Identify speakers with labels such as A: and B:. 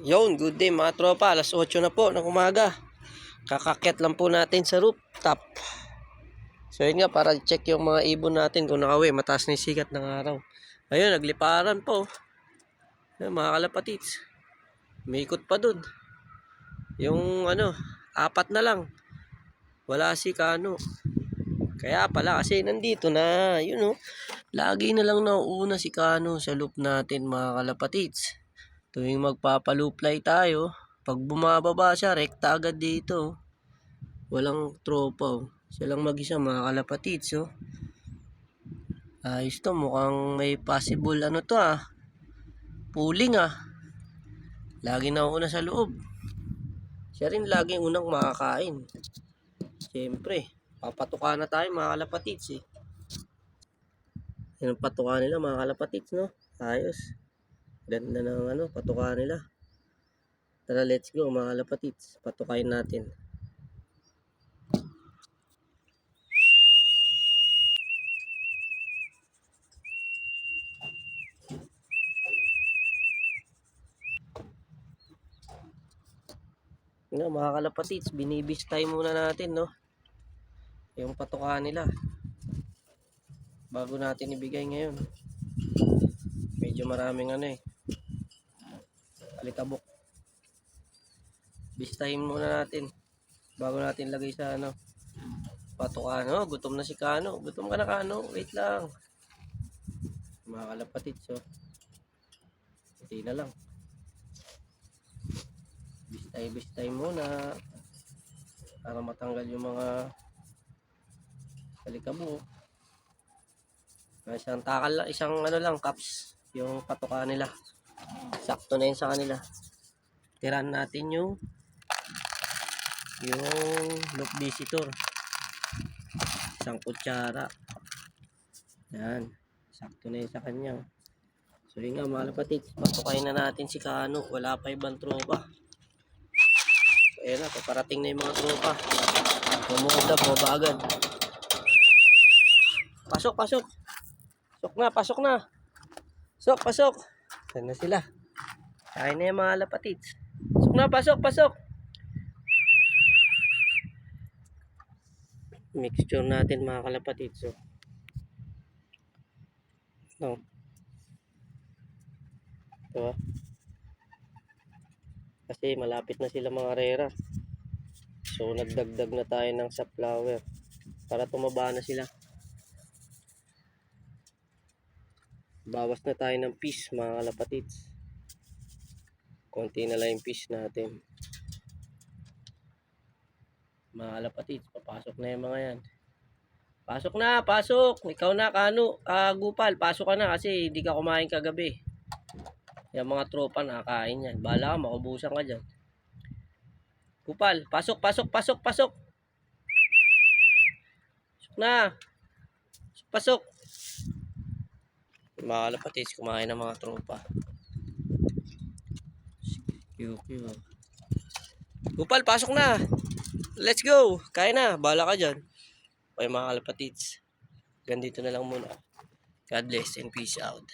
A: Yon, good day mga tropa. Alas 8 na po ng umaga. Kakakyat lang po natin sa rooftop. So yun nga, para check yung mga ibon natin kung nakawi. Mataas na yung sikat ng araw. Ayun, nagliparan po. Ayun, mga kalapatits. May ikot pa dun. Yung apat na lang. Wala si Kano. Kaya pala kasi nandito na. Yun lagi na lang nauuna si Kano sa loop natin mga kalapatits. Tuwing magpapaluplay tayo, pag bumababa siya, rekta agad dito. Walang tropa. Siya lang mag-isa mga kalapatits. Ayos to, mukhang may possible pooling Lagi na una sa loob. Siya rin laging unang makakain. Siyempre, papatuka na tayo mga kalapatits Yan ang patuka nila mga kalapatits, no? Ayos. Ganda ng patuka nila. Tara, let's go mga kalapatits. Patukain natin. Mga kalapatits, binibistay muna natin, no? Yung patuka nila. Bago natin ibigay ngayon. Medyo maraming alikabok. Bistahin muna natin bago natin lagay sa patuka. Gutom na si Kano. Gutom ka na, Kano? Wait lang. Mga kalapatits, hindi na lang. Bistay muna para matanggal yung mga alikabok. Isang takal lang, isang cups yung patuka nila. Sakto na yun sa kanila. Tiran natin yung loop visitor. Isang kutsara. Yan. Sakto na yun sa kanya. So yun nga mga kapatid, patukain na natin si Kano. Wala pa ibang tropa. So ayun na, paparating na yung mga tropa. Bumukod na, bumaba agad. Pasok. Pasok na. Pasok. Saan na sila? Kain na yung mga lapatids. Pasok. Mixture natin mga kalapatids. Diba? Kasi malapit na sila mga rera. So nagdagdag na tayo ng safflower para tumaba na sila. Bawas na tayo ng fish mga kalapatids. Konti na lang yung fish natin. Mga kalapatids, papasok na yung mga yan. Pasok. Ikaw na, Kano. Gupal, pasok ka na kasi hindi ka kumain kagabi. Yung mga tropa nakakain yan. Bahala ka, makubusan ka dyan. Gupal, pasok. Pasok na. Pasok. Mga kalapatids, kumain ng mga tropa. Gupal, pasok na. Let's go. Kaya na, bahala ka dyan. Okay mga kalapatids, ganito na lang muna. God bless and peace out.